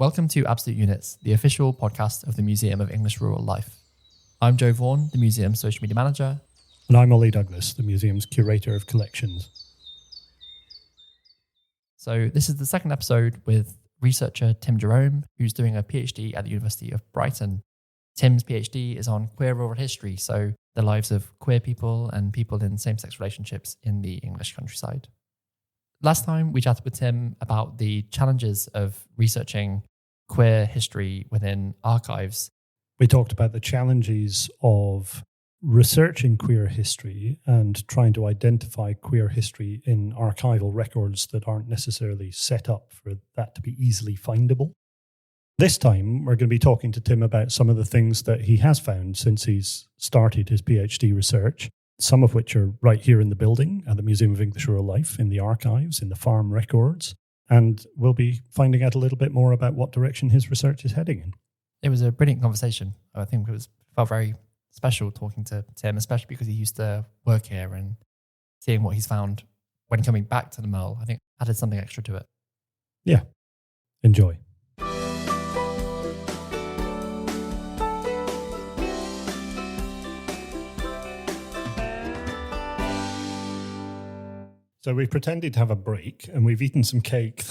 Welcome to Absolute Units, the official podcast of the Museum of English Rural Life. I'm Joe Vaughan, the museum's social media manager. And I'm Ollie Douglas, the museum's curator of collections. So this is the second episode with researcher Tim Jerrome, who's doing a PhD at the University of Brighton. Tim's PhD is on queer rural history, so the lives of queer people and people in same-sex relationships in the English countryside. Last time we chatted with Tim about the challenges of researching queer history within archives. We talked about the challenges of researching queer history and trying to identify queer history in archival records that aren't necessarily set up for that to be easily findable. This time, we're going to be talking to Tim about some of the things that he has found since he's started his PhD research, some of which are right here in the building at the Museum of English Rural Life, in the archives, in the farm records, and we'll be finding out a little bit more about what direction his research is heading in. It was a brilliant conversation. I think it felt very special talking to Tim, especially because he used to work here, and seeing what he's found when coming back to the MERL, I think added something extra to it. Yeah. Enjoy. So we pretended to have a break and we've eaten some cake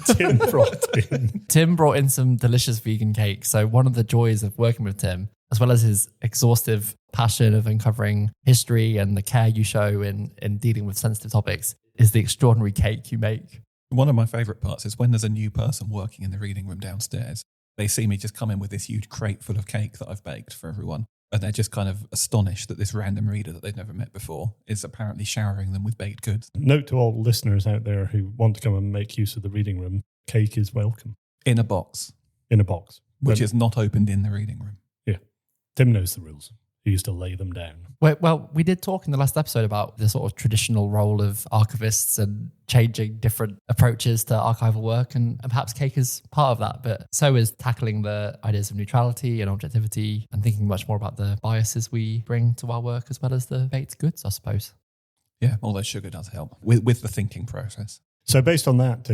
Tim brought in. Tim brought in some delicious vegan cake. So one of the joys of working with Tim, as well as his exhaustive passion of uncovering history and the care you show in dealing with sensitive topics, is the extraordinary cake you make. One of my favourite parts is when there's a new person working in the reading room downstairs. They see me just come in with this huge crate full of cake that I've baked for everyone. And they're just kind of astonished that this random reader that they've never met before is apparently showering them with baked goods. Note to all listeners out there who want to come and make use of the reading room, cake is welcome. In a box. In a box. Which is not opened in the reading room. Yeah. Tim knows the rules. He used to lay them down. Well, we did talk in the last episode about the sort of traditional role of archivists and changing different approaches to archival work, and perhaps cake is part of that, but so is tackling the ideas of neutrality and objectivity and thinking much more about the biases we bring to our work as well as the baked goods, I suppose. Yeah, although sugar does help with the thinking process. So based on that,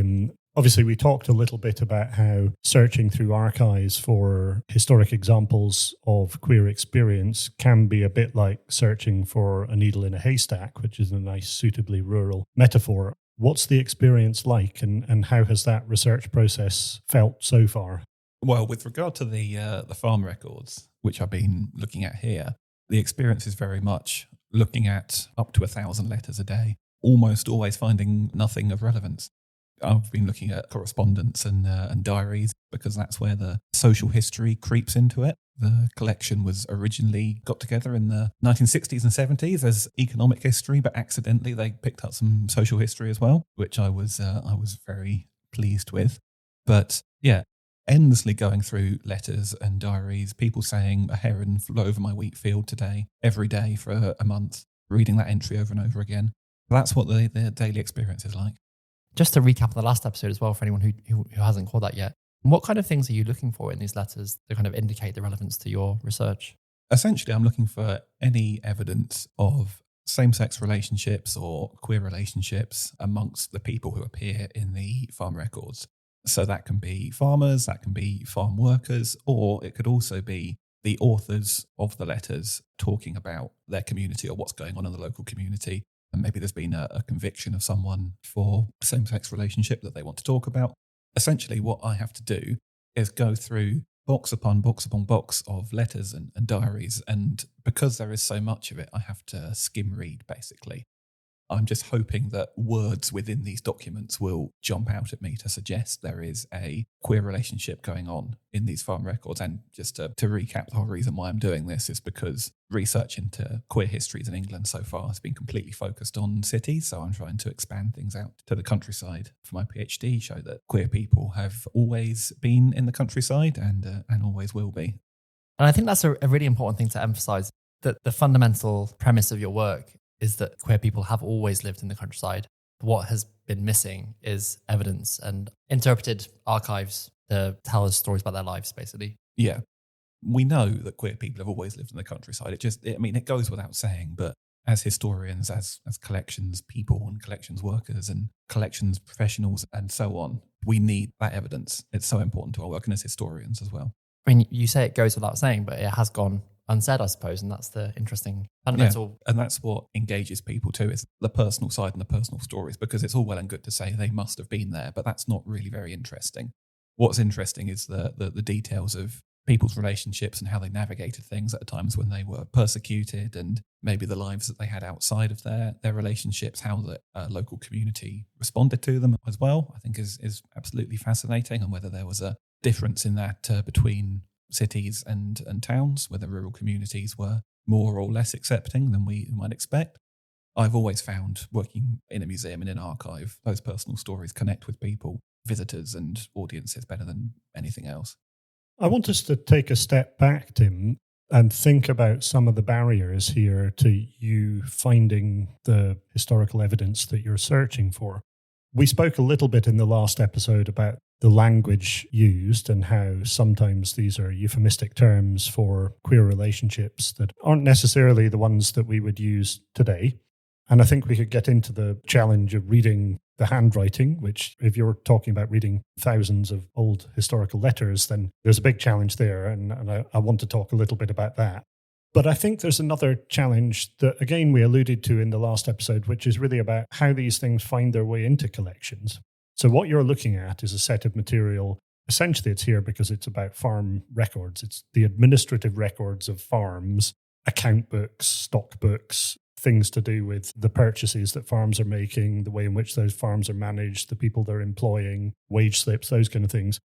obviously we talked a little bit about how searching through archives for historic examples of queer experience can be a bit like searching for a needle in a haystack, which is a nice, suitably rural metaphor. What's the experience like, and how has that research process felt so far? Well, with regard to the farm records, which I've been looking at here, the experience is very much looking at up to 1,000 letters a day, almost always finding nothing of relevance. I've been looking at correspondence and diaries because that's where the social history creeps into it. The collection was originally got together in the 1960s and 70s as economic history, but accidentally they picked up some social history as well, which I was very pleased with. But yeah, endlessly going through letters and diaries, people saying a heron flew over my wheat field today, every day for a month, reading that entry over and over again. That's what the daily experience is like. Just to recap the last episode as well, for anyone who hasn't caught that yet, what kind of things are you looking for in these letters to kind of indicate the relevance to your research? Essentially, I'm looking for any evidence of same-sex relationships or queer relationships amongst the people who appear in the farm records. So that can be farmers, that can be farm workers, or it could also be the authors of the letters talking about their community or what's going on in the local community. And maybe there's been a conviction of someone for a same-sex relationship that they want to talk about. Essentially, what I have to do is go through box upon box upon box of letters and diaries. And because there is so much of it, I have to skim read, basically. I'm just hoping that words within these documents will jump out at me to suggest there is a queer relationship going on in these farm records. And just to recap, the whole reason why I'm doing this is because research into queer histories in England so far has been completely focused on cities. So I'm trying to expand things out to the countryside for my PhD, show that queer people have always been in the countryside and always will be. And I think that's a really important thing to emphasize, that the fundamental premise of your work is that queer people have always lived in the countryside. What has been missing is evidence and interpreted archives to tell us stories about their lives, basically. Yeah. We know that queer people have always lived in the countryside. It goes without saying, but as historians, as collections people and collections workers and collections professionals and so on, we need that evidence. It's so important to our work and as historians as well. I mean, you say it goes without saying, but it has gone unsaid, I suppose, and that's the interesting fundamental. Yeah, and that's what engages people too, is the personal side and the personal stories, because it's all well and good to say they must have been there, but that's not really very interesting. What's interesting is the details of people's relationships and how they navigated things at times when they were persecuted, and maybe the lives that they had outside of their relationships, how the local community responded to them as well, I think is absolutely fascinating, and whether there was a difference in that between cities and towns, whether rural communities were more or less accepting than we might expect. I've always found working in a museum and in an archive, those personal stories connect with people, visitors and audiences better than anything else. I want us to take a step back, Tim, and think about some of the barriers here to you finding the historical evidence that you're searching for. We spoke a little bit in the last episode about the language used and how sometimes these are euphemistic terms for queer relationships that aren't necessarily the ones that we would use today. And I think we could get into the challenge of reading the handwriting, which if you're talking about reading thousands of old historical letters, then there's a big challenge there. And I want to talk a little bit about that. But I think there's another challenge that, again, we alluded to in the last episode, which is really about how these things find their way into collections. So what you're looking at is a set of material. Essentially, it's here because it's about farm records. It's the administrative records of farms, account books, stock books, things to do with the purchases that farms are making, the way in which those farms are managed, the people they're employing, wage slips, those kind of things.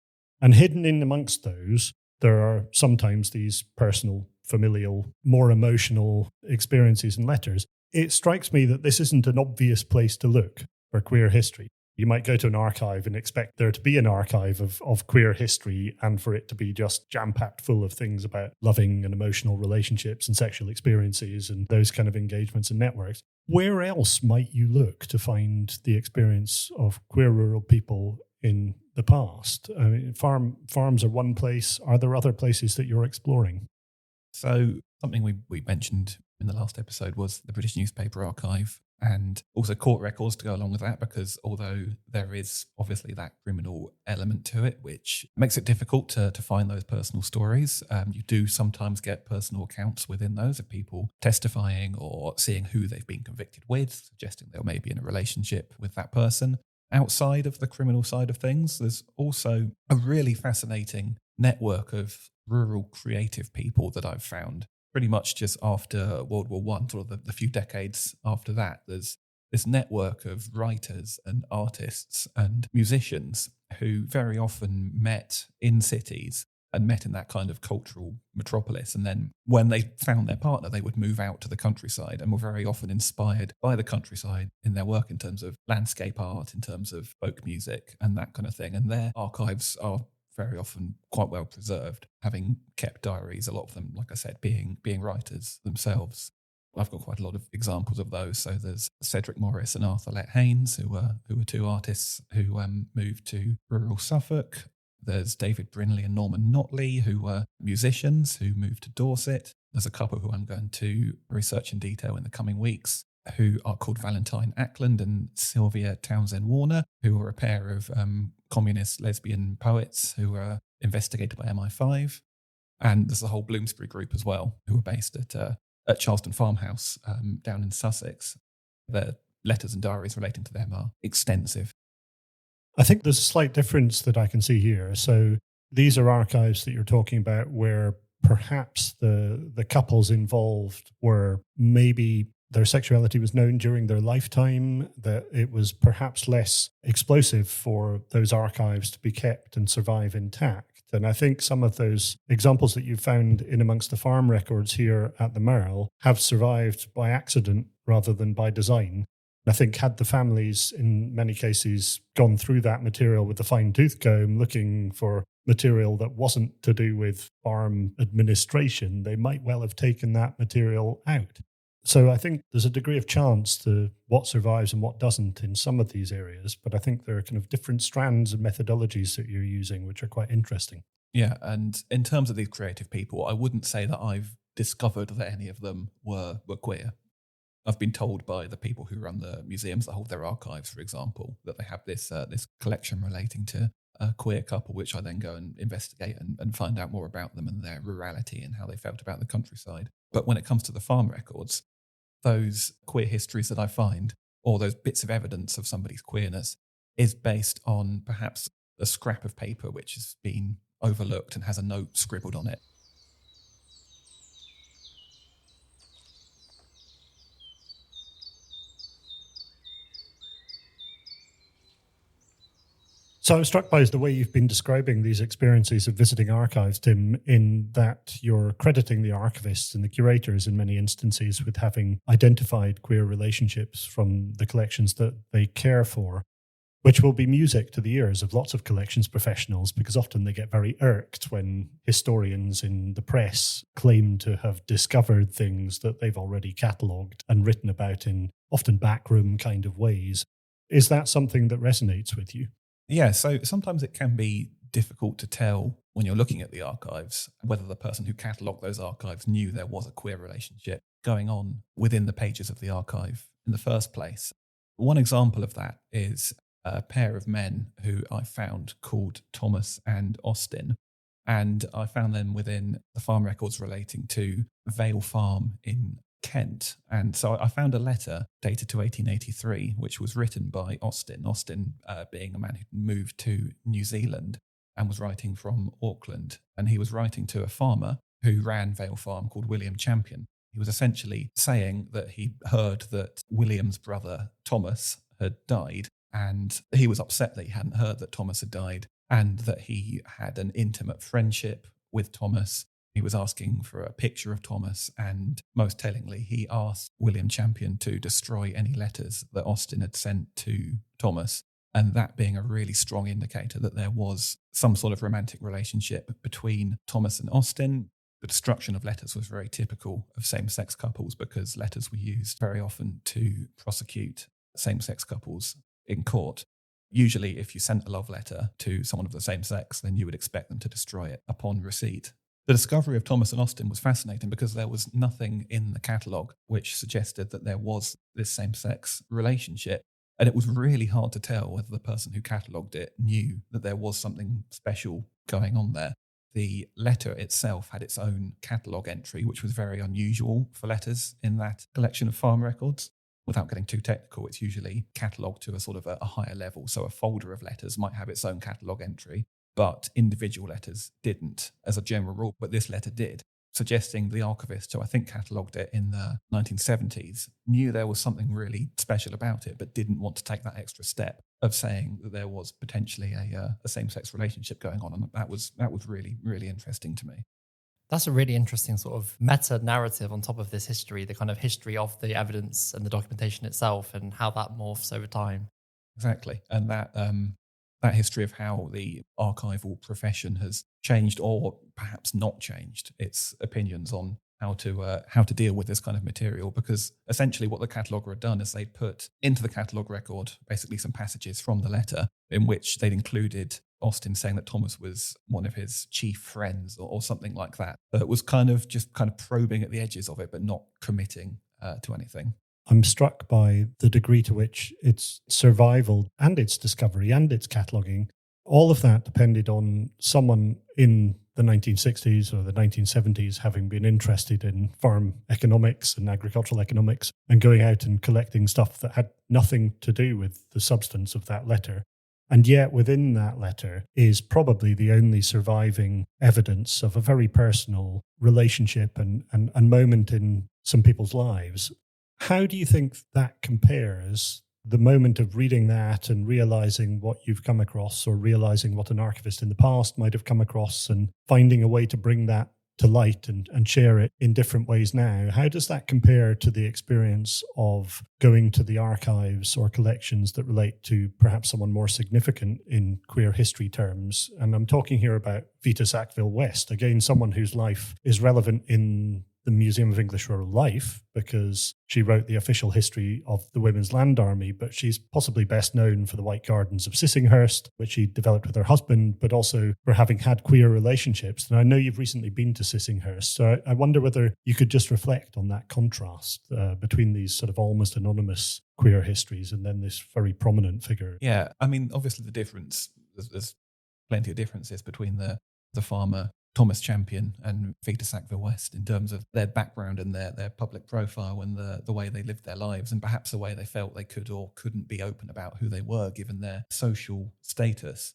And hidden in amongst those, there are sometimes these personal, familial, more emotional experiences and letters. It strikes me that this isn't an obvious place to look for queer history. You might go to an archive and expect there to be an archive of queer history and for it to be just jam-packed full of things about loving and emotional relationships and sexual experiences and those kind of engagements and networks. Where else might you look to find the experience of queer rural people in the past? I mean, farms are one place. Are there other places that you're exploring? So something we mentioned in the last episode was the British Newspaper Archive, and also court records to go along with that, because although there is obviously that criminal element to it, which makes it difficult to find those personal stories, you do sometimes get personal accounts within those of people testifying or seeing who they've been convicted with, suggesting they may be in a relationship with that person. Outside of the criminal side of things, there's also a really fascinating network of rural creative people that I've found. Pretty much just after World War I, sort of the few decades after that, there's this network of writers and artists and musicians who very often met in cities and met in that kind of cultural metropolis. And then when they found their partner, they would move out to the countryside and were very often inspired by the countryside in their work in terms of landscape art, in terms of folk music and that kind of thing. And their archives are very often quite well preserved, having kept diaries, a lot of them, like I said, being writers themselves. I've got quite a lot of examples of those. So there's Cedric Morris and Arthur Lett Haynes, who were two artists who moved to rural Suffolk. There's David Brinley and Norman Notley, who were musicians who moved to Dorset. There's a couple who I'm going to research in detail in the coming weeks, who are called Valentine Ackland and Sylvia Townsend Warner, who were a pair of communist lesbian poets who were investigated by MI5. And there's the whole Bloomsbury group as well, who were based at Charleston Farmhouse down in Sussex. The letters and diaries relating to them are extensive. I think there's a slight difference that I can see here. So these are archives that you're talking about where perhaps the couples involved were maybe their sexuality was known during their lifetime, that it was perhaps less explosive for those archives to be kept and survive intact. And I think some of those examples that you found in amongst the farm records here at the MERL have survived by accident rather than by design. I think had the families in many cases gone through that material with a fine-tooth comb looking for material that wasn't to do with farm administration, they might well have taken that material out. So I think there's a degree of chance to what survives and what doesn't in some of these areas, but I think there are kind of different strands and methodologies that you're using, which are quite interesting. Yeah, and in terms of these creative people, I wouldn't say that I've discovered that any of them were queer. I've been told by the people who run the museums that hold their archives, for example, that they have this collection relating to a queer couple, which I then go and investigate and find out more about them and their rurality and how they felt about the countryside. But when it comes to the farm records, those queer histories that I find, or those bits of evidence of somebody's queerness, is based on perhaps a scrap of paper which has been overlooked and has a note scribbled on it. So I'm struck by the way you've been describing these experiences of visiting archives, Tim, in that you're crediting the archivists and the curators in many instances with having identified queer relationships from the collections that they care for, which will be music to the ears of lots of collections professionals, because often they get very irked when historians in the press claim to have discovered things that they've already catalogued and written about in often backroom kind of ways. Is that something that resonates with you? Yeah, so sometimes it can be difficult to tell when you're looking at the archives whether the person who catalogued those archives knew there was a queer relationship going on within the pages of the archive in the first place. One example of that is a pair of men who I found called Thomas and Austin, and I found them within the farm records relating to Vale Farm in Kent. And so I found a letter dated to 1883, which was written by Austin being a man who moved to New Zealand and was writing from Auckland. And he was writing to a farmer who ran Vale Farm called William Champion. He was essentially saying that he heard that William's brother Thomas had died, and he was upset that he hadn't heard that Thomas had died, and that he had an intimate friendship with Thomas. He was asking for a picture of Thomas, and most tellingly, he asked William Champion to destroy any letters that Austin had sent to Thomas, and that being a really strong indicator that there was some sort of romantic relationship between Thomas and Austin. The destruction of letters was very typical of same-sex couples, because letters were used very often to prosecute same-sex couples in court. Usually, if you sent a love letter to someone of the same sex, then you would expect them to destroy it upon receipt. The discovery of Thomas and Austin was fascinating because there was nothing in the catalogue which suggested that there was this same-sex relationship. And it was really hard to tell whether the person who catalogued it knew that there was something special going on there. The letter itself had its own catalogue entry, which was very unusual for letters in that collection of farm records. Without getting too technical, it's usually catalogued to a sort of a higher level. So a folder of letters might have its own catalogue entry, but individual letters didn't as a general rule, but this letter did, suggesting the archivist, who I think catalogued it in the 1970s, knew there was something really special about it, but didn't want to take that extra step of saying that there was potentially a same-sex relationship going on. And that was really, really interesting to me. That's a really interesting sort of meta-narrative on top of this history, the kind of history of the evidence and the documentation itself and how that morphs over time. Exactly. And that history of how the archival profession has changed, or perhaps not changed, its opinions on how to deal with this kind of material. Because essentially what the cataloguer had done is they put into the catalogue record basically some passages from the letter in which they'd included Austin saying that Thomas was one of his chief friends or something like that. So it was kind of probing at the edges of it, but not committing to anything. I'm struck by the degree to which its survival and its discovery and its cataloguing, all of that depended on someone in the 1960s or the 1970s having been interested in farm economics and agricultural economics and going out and collecting stuff that had nothing to do with the substance of that letter. And yet within that letter is probably the only surviving evidence of a very personal relationship and moment in some people's lives. How do you think that compares, the moment of reading that and realizing what you've come across, or realizing what an archivist in the past might have come across, and finding a way to bring that to light and share it in different ways now? How does that compare to the experience of going to the archives or collections that relate to perhaps someone more significant in queer history terms? And I'm talking here about Vita Sackville West, again, someone whose life is relevant in the Museum of English Rural Life because she wrote the official history of the Women's Land Army, but she's possibly best known for the White Gardens of Sissinghurst, which she developed with her husband, but also for having had queer relationships. And I know you've recently been to Sissinghurst, so I wonder whether you could just reflect on that contrast between these sort of almost anonymous queer histories and then this very prominent figure. Yeah, I mean, obviously the difference, there's plenty of differences between the farmer Thomas Champion and Vita Sackville West in terms of their background and their public profile and the way they lived their lives and perhaps the way they felt they could or couldn't be open about who they were given their social status.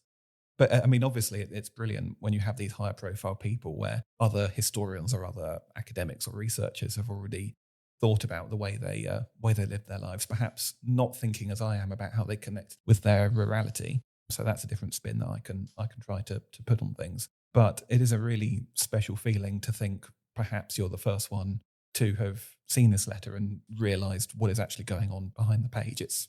But I mean, obviously it's brilliant when you have these higher profile people where other historians or other academics or researchers have already thought about the way they lived their lives, perhaps not thinking as I am about how they connect with their rurality. So that's a different spin that I can try to put on things. But it is a really special feeling to think perhaps you're the first one to have seen this letter and realised what is actually going on behind the page. It's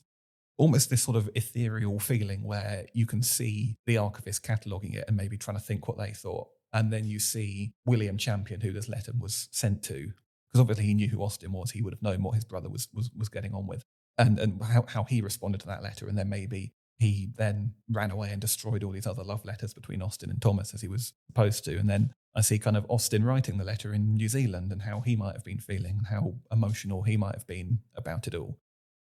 almost this sort of ethereal feeling where you can see the archivist cataloguing it and maybe trying to think what they thought. And then you see William Champion, who this letter was sent to, because obviously he knew who Austin was. He would have known what his brother was getting on with and how he responded to that letter. And then maybe he then ran away and destroyed all these other love letters between Austin and Thomas as he was supposed to. And then I see kind of Austin writing the letter in New Zealand and how he might have been feeling and how emotional he might have been about it all.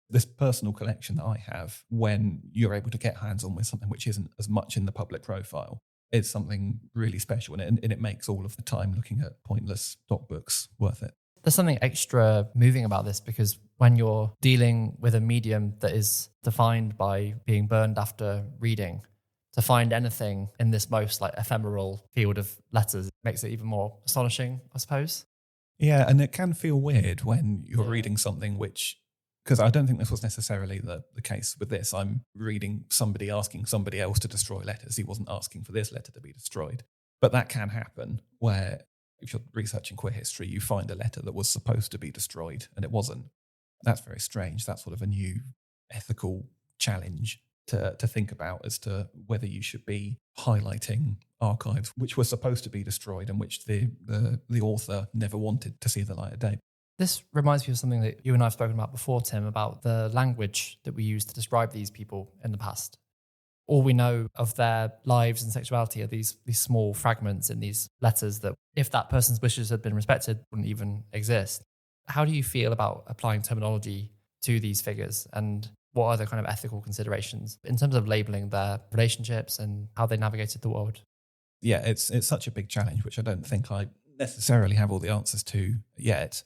This personal collection that I have, when you're able to get hands on with something which isn't as much in the public profile, is something really special. And it makes all of the time looking at pointless doc books worth it. There's something extra moving about this because when you're dealing with a medium that is defined by being burned after reading, to find anything in this most like ephemeral field of letters makes it even more astonishing, I suppose. Yeah, and it can feel weird when you're reading something which, because I don't think this was necessarily the case with this. I'm reading somebody asking somebody else to destroy letters. He wasn't asking for this letter to be destroyed. But that can happen where if you're researching queer history, you find a letter that was supposed to be destroyed and it wasn't. That's very strange. That's sort of a new ethical challenge to think about as to whether you should be highlighting archives which were supposed to be destroyed and which the author never wanted to see the light of day. This reminds me of something that you and I have spoken about before, Tim, about the language that we use to describe these people in the past. All we know of their lives and sexuality are these small fragments in these letters that, if that person's wishes had been respected, wouldn't even exist. How do you feel about applying terminology to these figures, and what are the kind of ethical considerations in terms of labelling their relationships and how they navigated the world? Yeah, it's such a big challenge, which I don't think I necessarily have all the answers to yet.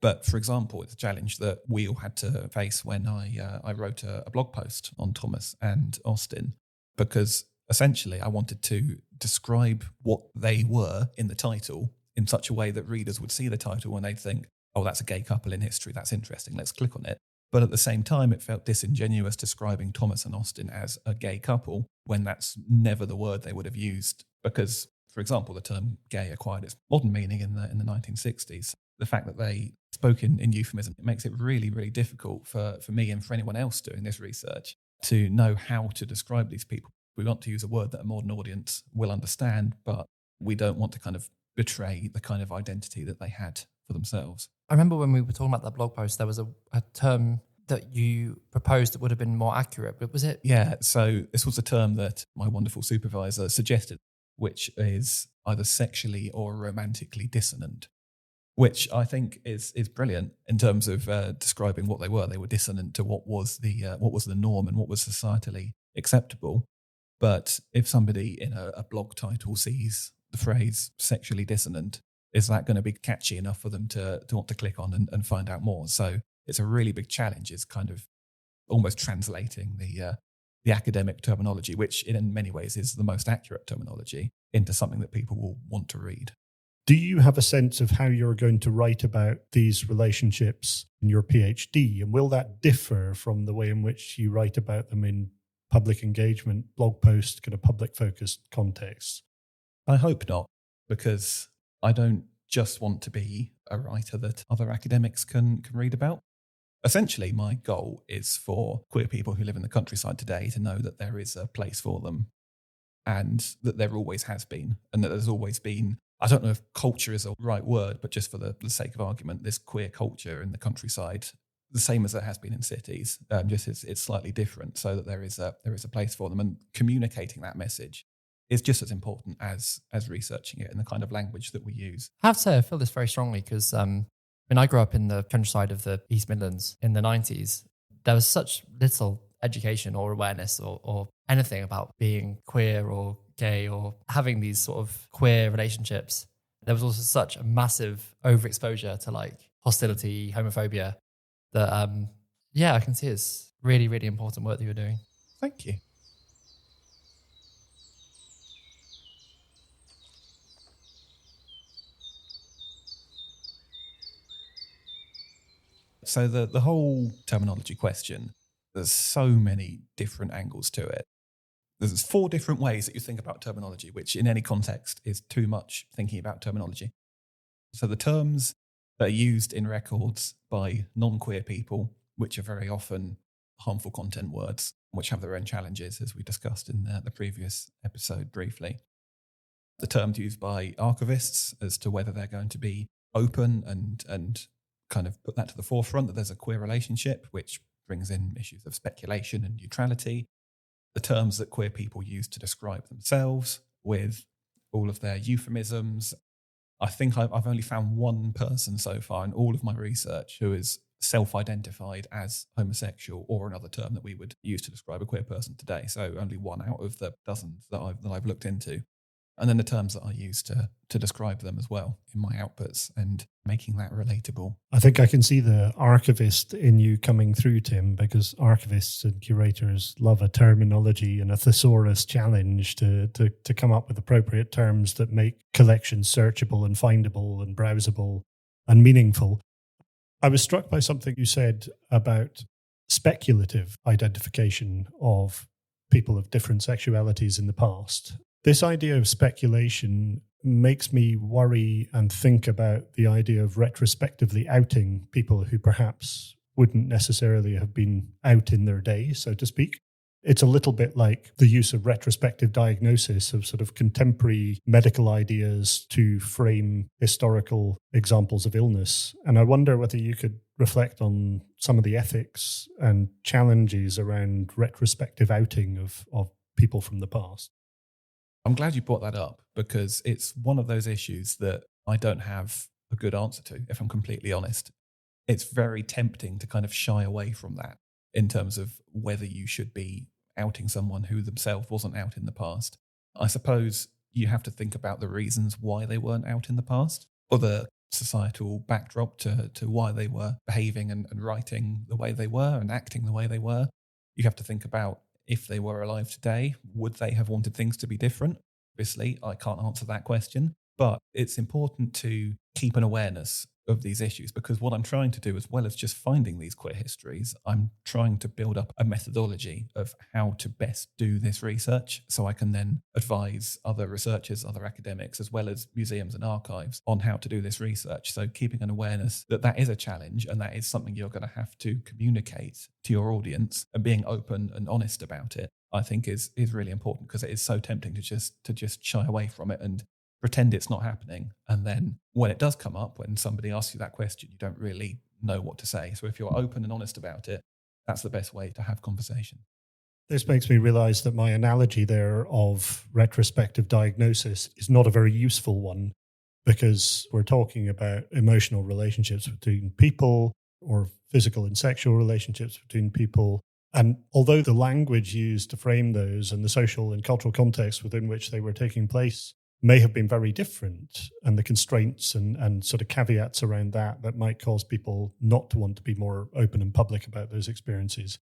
But for example, it's a challenge that we all had to face when I wrote a blog post on Thomas and Austin, because essentially I wanted to describe what they were in the title in such a way that readers would see the title and they'd think, oh, that's a gay couple in history, that's interesting, let's click on it. But at the same time, it felt disingenuous describing Thomas and Austin as a gay couple when that's never the word they would have used. Because, for example, the term gay acquired its modern meaning in the 1960s. The fact that they spoke in euphemism, it makes it really, really difficult for me and for anyone else doing this research to know how to describe these people. We want to use a word that a modern audience will understand, but we don't want to kind of betray the kind of identity that they had for themselves. I remember when we were talking about that blog post, there was a term that you proposed that would have been more accurate, but was it? Yeah, so this was a term that my wonderful supervisor suggested, which is either sexually or romantically dissonant, which I think is brilliant in terms of describing what they were. They were dissonant to what was the norm and what was societally acceptable. But if somebody in a blog title sees the phrase sexually dissonant, is that going to be catchy enough for them to want to click on and find out more? So it's a really big challenge. It's kind of almost translating the academic terminology, which in many ways is the most accurate terminology, into something that people will want to read. Do you have a sense of how you're going to write about these relationships in your PhD? And will that differ from the way in which you write about them in public engagement, blog post, kind of public-focused contexts? I hope not, because I don't just want to be a writer that other academics can read about. Essentially, my goal is for queer people who live in the countryside today to know that there is a place for them and that there always has been, and that there's always been I don't know if culture is the right word, but just for the sake of argument, this queer culture in the countryside, the same as it has been in cities, just it's slightly different, so that there is a place for them, and communicating that message is just as important as researching it in the kind of language that we use. I have to say, I feel this very strongly because when I grew up in the countryside of the East Midlands in the 90s, there was such little education or awareness or anything about being queer or gay or having these sort of queer relationships. There was also such a massive overexposure to like hostility, homophobia that, I can see it's really, really important work that you're doing. Thank you. So the whole terminology question, there's so many different angles to it. There's 4 different ways that you think about terminology, which in any context is too much thinking about terminology. So the terms that are used in records by non-queer people, which are very often harmful content words, which have their own challenges, as we discussed in the previous episode briefly. The terms used by archivists as to whether they're going to be open and kind of put that to the forefront, that there's a queer relationship, which brings in issues of speculation and neutrality. The terms that queer people use to describe themselves with all of their euphemisms. I think I've only found one person so far in all of my research who is self-identified as homosexual or another term that we would use to describe a queer person today. So only one out of the dozens that I've looked into. And then the terms that I use to describe them as well in my outputs and making that relatable. I think I can see the archivist in you coming through, Tim, because archivists and curators love a terminology and a thesaurus challenge to come up with appropriate terms that make collections searchable and findable and browsable and meaningful. I was struck by something you said about speculative identification of people of different sexualities in the past. This idea of speculation makes me worry and think about the idea of retrospectively outing people who perhaps wouldn't necessarily have been out in their day, so to speak. It's a little bit like the use of retrospective diagnosis of sort of contemporary medical ideas to frame historical examples of illness. And I wonder whether you could reflect on some of the ethics and challenges around retrospective outing of people from the past. I'm glad you brought that up because it's one of those issues that I don't have a good answer to, if I'm completely honest. It's very tempting to kind of shy away from that in terms of whether you should be outing someone who themselves wasn't out in the past. I suppose you have to think about the reasons why they weren't out in the past or the societal backdrop to why they were behaving and writing the way they were and acting the way they were. You have to think about if they were alive today, would they have wanted things to be different? Obviously, I can't answer that question, but it's important to keep an awareness of these issues because what I'm trying to do, as well as just finding these queer histories, I'm trying to build up a methodology of how to best do this research so I can then advise other researchers, other academics, as well as museums and archives on how to do this research. So keeping an awareness that that is a challenge and that is something you're going to have to communicate to your audience and being open and honest about it, I think is really important because it is so tempting to just shy away from it and pretend it's not happening. And then when it does come up, when somebody asks you that question, you don't really know what to say. So if you're open and honest about it, that's the best way to have conversation. This makes me realize that my analogy there of retrospective diagnosis is not a very useful one because we're talking about emotional relationships between people or physical and sexual relationships between people. And although the language used to frame those and the social and cultural context within which they were taking place may have been very different, and the constraints and sort of caveats around that might cause people not to want to be more open and public about those experiences.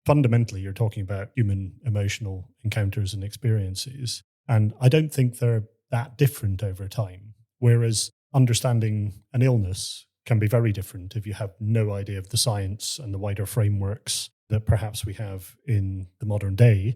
Fundamentally, you're talking about human emotional encounters and experiences. And I don't think they're that different over time. Whereas understanding an illness can be very different if you have no idea of the science and the wider frameworks that perhaps we have in the modern day.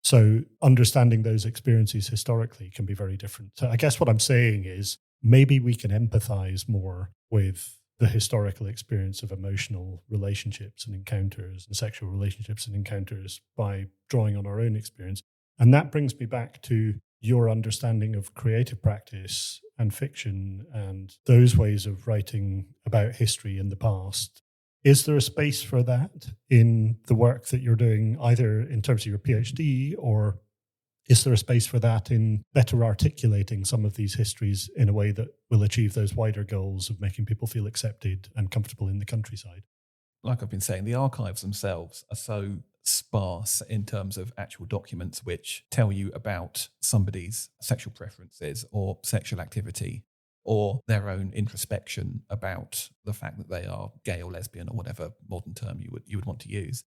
So understanding those experiences historically can be very different. So I guess what I'm saying is maybe we can empathize more with the historical experience of emotional relationships and encounters and sexual relationships and encounters by drawing on our own experience. And that brings me back to your understanding of creative practice and fiction and those ways of writing about history in the past. Is there a space for that in the work that you're doing, either in terms of your PhD, or is there a space for that in better articulating some of these histories in a way that will achieve those wider goals of making people feel accepted and comfortable in the countryside? Like I've been saying, the archives themselves are so sparse in terms of actual documents which tell you about somebody's sexual preferences or sexual activity or their own introspection about the fact that they are gay or lesbian or whatever modern term you would want to use.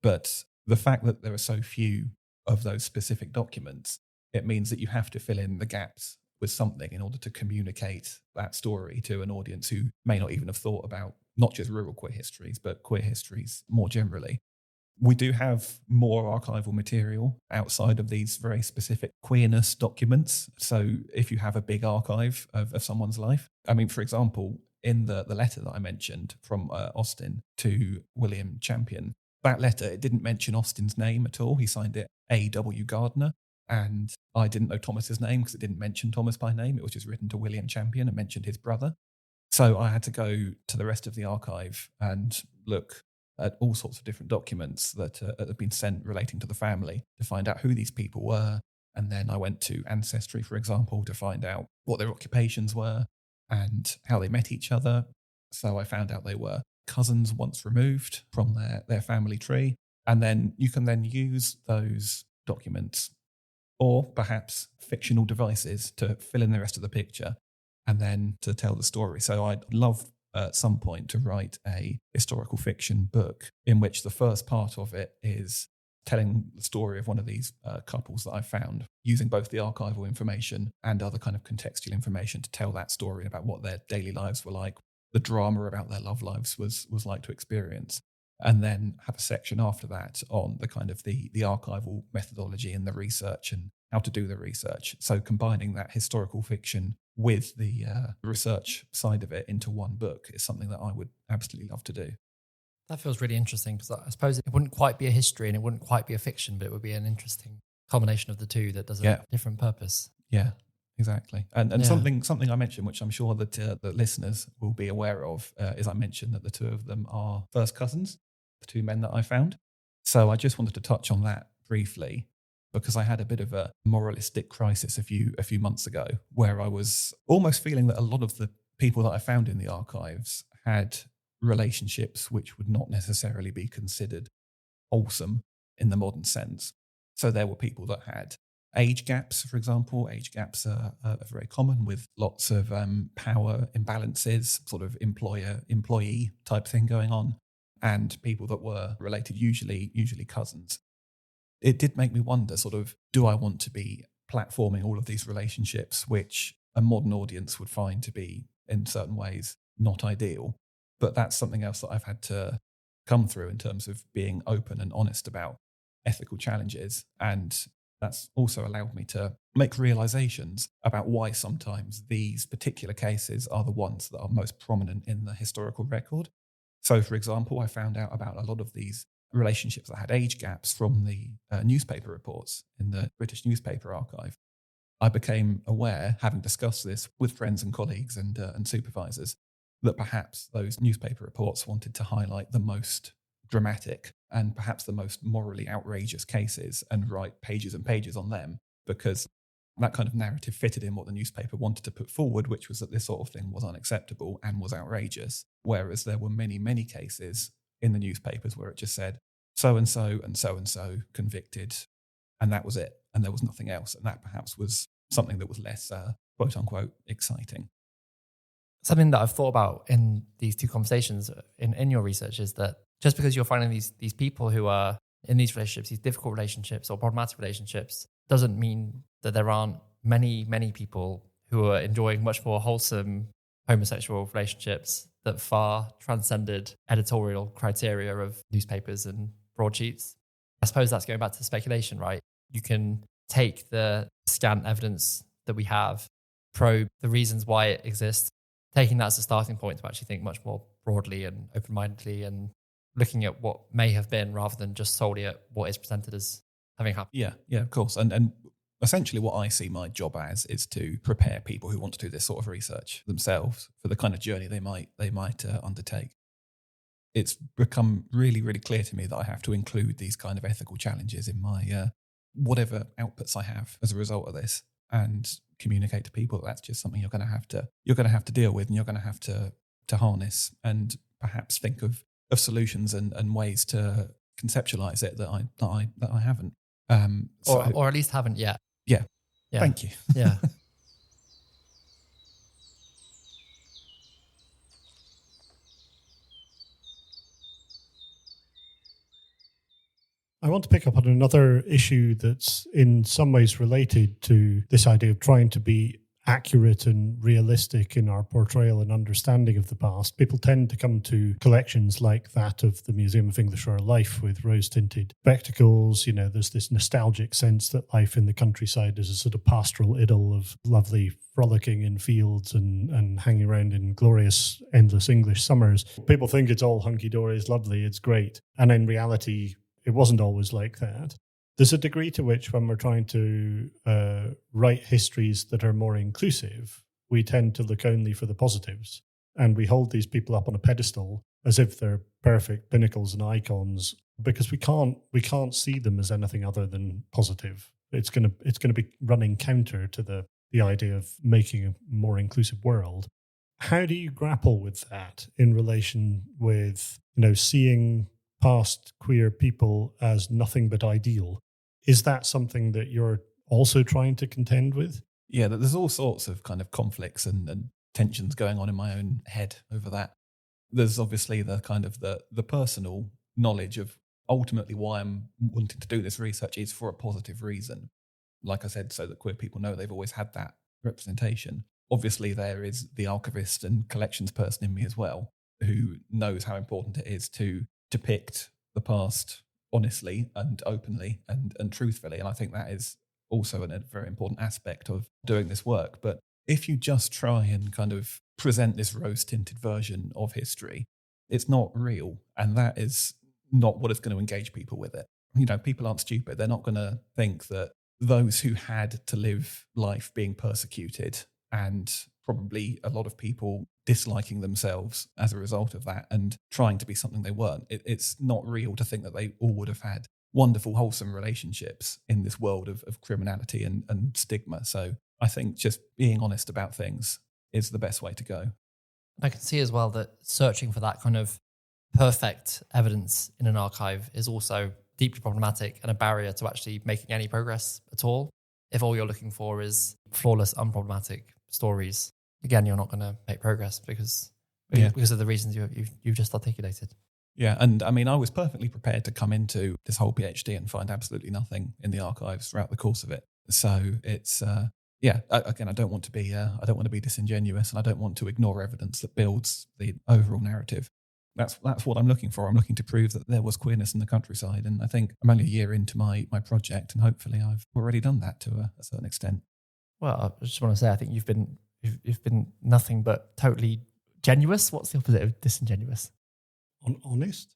But the fact that there are so few of those specific documents, it means that you have to fill in the gaps with something in order to communicate that story to an audience who may not even have thought about not just rural queer histories, but queer histories more generally. We do have more archival material outside of these very specific queerness documents. So if you have a big archive of someone's life, I mean, for example, in the letter that I mentioned from Austin to William Champion, that letter, it didn't mention Austin's name at all. He signed it A.W. Gardner. And I didn't know Thomas's name because it didn't mention Thomas by name. It was just written to William Champion and mentioned his brother. So I had to go to the rest of the archive and look at all sorts of different documents that had been sent relating to the family to find out who these people were. And then I went to Ancestry, for example, to find out what their occupations were and how they met each other. So I found out they were cousins once removed from their family tree. And then you can then use those documents or perhaps fictional devices to fill in the rest of the picture and then to tell the story. So I'd love at some point to write a historical fiction book in which the first part of it is telling the story of one of these couples that I found, using both the archival information and other kind of contextual information to tell that story about what their daily lives were like, the drama about their love lives was like to experience. And then have a section after that on the kind of the archival methodology and the research and how to do the research. So combining that historical fiction with the research side of it into one book is something that I would absolutely love to do. That feels really interesting because I suppose it wouldn't quite be a history and it wouldn't quite be a fiction, but it would be an interesting combination of the two that does a different purpose. Yeah, exactly. And something I mentioned, which I'm sure that the listeners will be aware of, is I mentioned that the two of them are first cousins, the two men that I found. So I just wanted to touch on that briefly because I had a bit of a moralistic crisis a few months ago where I was almost feeling that a lot of the people that I found in the archives had relationships which would not necessarily be considered wholesome in the modern sense. So there were people that had age gaps, for example. Age gaps are very common with lots of power imbalances, sort of employer-employee type thing going on, and people that were related, usually cousins. It did make me wonder, sort of, do I want to be platforming all of these relationships, which a modern audience would find to be, in certain ways, not ideal? But that's something else that I've had to come through in terms of being open and honest about ethical challenges. And that's also allowed me to make realizations about why sometimes these particular cases are the ones that are most prominent in the historical record. So, for example, I found out about a lot of these relationships that had age gaps from the newspaper reports in the British newspaper archive. I became aware, having discussed this with friends and colleagues and supervisors, that perhaps those newspaper reports wanted to highlight the most dramatic and perhaps the most morally outrageous cases and write pages and pages on them because that kind of narrative fitted in what the newspaper wanted to put forward, which was that this sort of thing was unacceptable and was outrageous. Whereas there were many, many cases in the newspapers where it just said so-and-so and so-and-so convicted, and that was it. And there was nothing else. And that perhaps was something that was less, quote-unquote, exciting. Something that I've thought about in these two conversations in your research is that just because you're finding these people who are in these relationships, these difficult relationships or problematic relationships, doesn't mean that there aren't many, many people who are enjoying much more wholesome homosexual relationships that far transcended editorial criteria of newspapers and broadsheets. I suppose that's going back to speculation, right? You can take the scant evidence that we have, probe the reasons why it exists, taking that as a starting point to actually think much more broadly and open-mindedly and looking at what may have been rather than just solely at what is presented as having happened. Yeah, of course. And essentially what I see my job as is to prepare people who want to do this sort of research themselves for the kind of journey they might undertake. It's become really, really clear to me that I have to include these kind of ethical challenges in my whatever outputs I have as a result of this, and communicate to people that that's just something you're going to have to deal with, and you're going to have to harness, and perhaps think of solutions and ways to conceptualize it that I haven't, or at least haven't yet. Yeah. Yeah. Thank you. Yeah. I want to pick up on another issue that's in some ways related to this idea of trying to be accurate and realistic in our portrayal and understanding of the past. People tend to come to collections like that of the Museum of English Oral Life with rose-tinted spectacles. You know, there's this nostalgic sense that life in the countryside is a sort of pastoral idyll of lovely frolicking in fields and hanging around in glorious, endless English summers. People think it's all hunky-dory, it's lovely, it's great. And in reality, it wasn't always like that. There's a degree to which when we're trying to write histories that are more inclusive, we tend to look only for the positives. And we hold these people up on a pedestal as if they're perfect pinnacles and icons, because we can't see them as anything other than positive. It's going to be running counter to the idea of making a more inclusive world. How do you grapple with that in relation with, seeing past queer people as nothing but ideal? Is that something that you're also trying to contend with? Yeah, there's all sorts of kind of conflicts and tensions going on in my own head over that. There's obviously the kind of the personal knowledge of ultimately why I'm wanting to do this research is for a positive reason. Like I said, so that queer people know they've always had that representation. Obviously, there is the archivist and collections person in me as well, who knows how important it is to depict the past honestly and openly and truthfully. And I think that is also a very important aspect of doing this work. But if you just try and kind of present this rose-tinted version of history, it's not real. And that is not what is going to engage people with it. People aren't stupid. They're not going to think that those who had to live life being persecuted, and probably a lot of people disliking themselves as a result of that and trying to be something they weren't. It's not real to think that they all would have had wonderful, wholesome relationships in this world of criminality and stigma. So I think just being honest about things is the best way to go. I can see as well that searching for that kind of perfect evidence in an archive is also deeply problematic and a barrier to actually making any progress at all. If all you're looking for is flawless, unproblematic stories, again, you're not going to make progress because of the reasons you've just articulated. Yeah, and I mean, I was perfectly prepared to come into this whole PhD and find absolutely nothing in the archives throughout the course of it. So it's again, I don't want to be disingenuous, and I don't want to ignore evidence that builds the overall narrative. That's what I'm looking for. I'm looking to prove that there was queerness in the countryside, and I think I'm only a year into my project, and hopefully I've already done that to a certain extent. Well, I just want to say, I think you've been nothing but totally genuous. What's the opposite of disingenuous? Honest?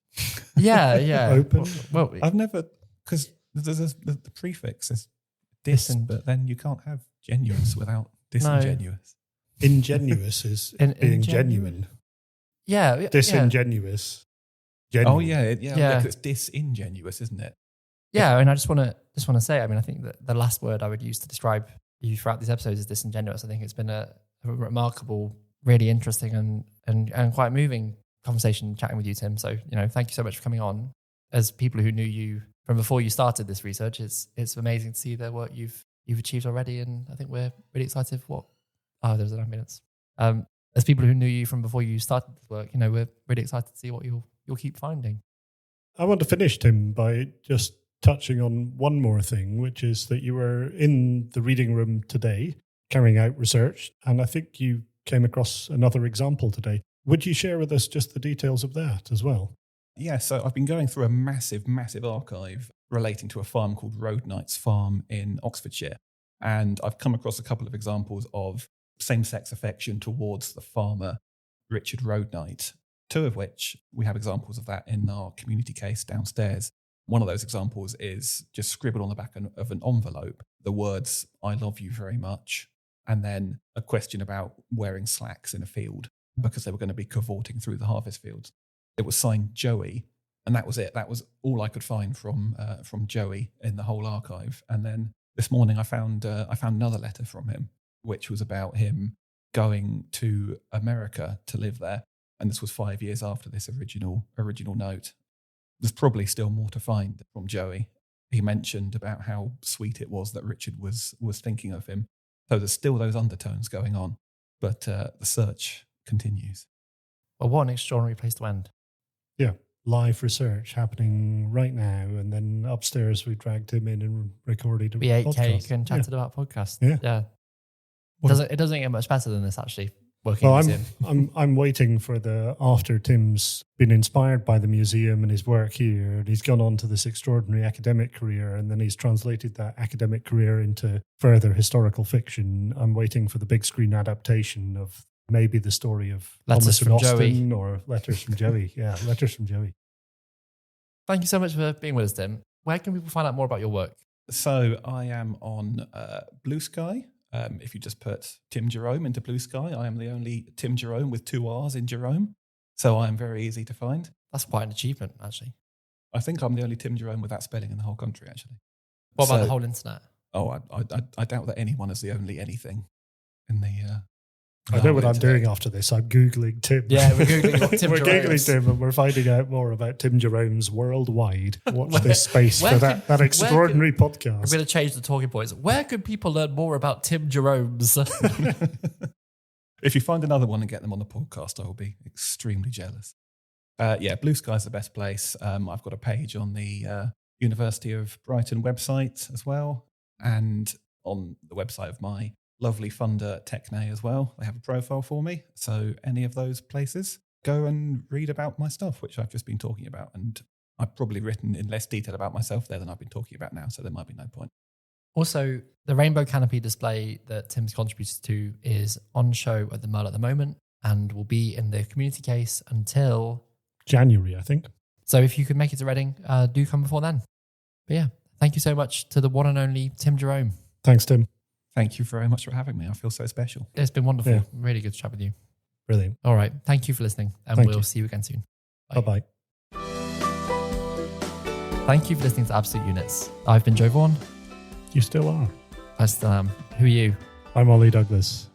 Yeah. Open? Well, I've never, because the prefix is dis, but then you can't have genuous without disingenuous. No. Ingenuous is being genuine. Yeah. Disingenuous. Yeah. Genuine. Oh yeah. It's disingenuous, isn't it? Yeah, and I just want to say, I mean, I think that the last word I would use to describe you throughout these episodes is disingenuous. I think it's been a remarkable, really interesting and quite moving conversation chatting with you, Tim. So, thank you so much for coming on. As people who knew you from before you started this research, it's amazing to see the work you've achieved already, and I think we're really excited for there's an ambulance. As people who knew you from before you started this work, we're really excited to see what you'll keep finding. I want to finish, Tim, by just touching on one more thing, which is that you were in the reading room today carrying out research, and I think you came across another example today. Would you share with us just the details of that as well? Yeah, so I've been going through a massive, massive archive relating to a farm called Roadknight's Farm in Oxfordshire, and I've come across a couple of examples of same-sex affection towards the farmer Richard Roadknight, two of which we have examples of that in our community case downstairs. One of those examples is just scribbled on the back of an envelope the words, "I love you very much," and then a question about wearing slacks in a field because they were going to be cavorting through the harvest fields. It was signed Joey, and that was it. That was all I could find from Joey in the whole archive. And then this morning I found another letter from him, which was about him going to America to live there. And this was 5 years after this original note. There's probably still more to find from Joey. He mentioned about how sweet it was that Richard was thinking of him. So there's still those undertones going on, but the search continues. Well, what an extraordinary place to end. Yeah, live research happening right now, and then upstairs we dragged him in and recorded a B8K podcast. and chatted about podcasts. Yeah. It doesn't get much better than this, actually. Working Well, in the museum. I'm waiting for after Tim's been inspired by the museum and his work here, and he's gone on to this extraordinary academic career, and then he's translated that academic career into further historical fiction. I'm waiting for the big screen adaptation of maybe the story of Letters Thomas and from Austin Joey. or Letters from Joey. Yeah, Letters from Joey. Thank you so much for being with us, Tim. Where can people find out more about your work? So I am on Blue Sky. If you just put Tim Jerrome into Blue Sky, I am the only Tim Jerrome with 2 R's in Jerome. So I'm very easy to find. That's quite an achievement, actually. I think I'm the only Tim Jerrome with that spelling in the whole country, actually. What about the whole internet? Oh, I doubt that anyone is the only anything in the... I know what I'm doing after this. I'm Googling Tim. Yeah, we're Googling what Tim We're Jerome's. Googling Tim, and we're finding out more about Tim Jerome's worldwide. Watch this space for that extraordinary I'm podcast. going to change the talking points. Where could people learn more about Tim Jerome's? If you find another one and get them on the podcast, I will be extremely jealous. Blue Sky's the best place. I've got a page on the University of Brighton website as well, and on the website of my lovely funder Techne as well. They have a profile for me. So any of those places, go and read about my stuff, which I've just been talking about. And I've probably written in less detail about myself there than I've been talking about now. So there might be no point. Also, the rainbow canopy display that Tim's contributed to is on show at the MERL at the moment and will be in the community case until January, I think. So if you could make it to Reading, do come before then. But yeah, thank you so much to the one and only Tim Jerrome. Thanks, Tim. Thank you very much for having me. I feel so special. It's been wonderful. Yeah. Really good to chat with you. Brilliant. All right. Thank you for listening, and Thank we'll you. see you again soon. Bye-bye. Thank you for listening to Absolute Units. I've been Joe Vaughan. You still are. I still am. Who are you? I'm Ollie Douglas.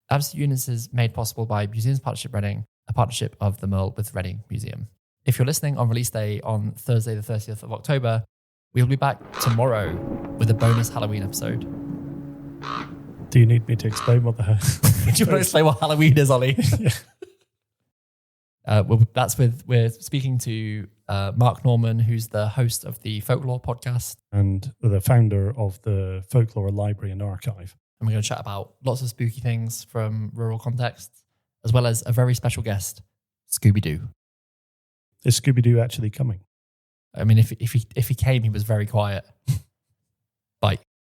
Absolute Units is made possible by Museums Partnership Reading, a partnership of the MERL with Reading Museum. If you're listening on release day on Thursday, the 30th of October, we'll be back tomorrow with a bonus Halloween episode. Do you need me to explain what the hell? Do you want to explain what Halloween is, Ollie? Yeah. We're speaking to Mark Norman, who's the host of the Folklore podcast. And the founder of the Folklore Library and Archive. And we're going to chat about lots of spooky things from rural contexts, as well as a very special guest, Scooby-Doo. Is Scooby-Doo actually coming? I mean, if he came, he was very quiet.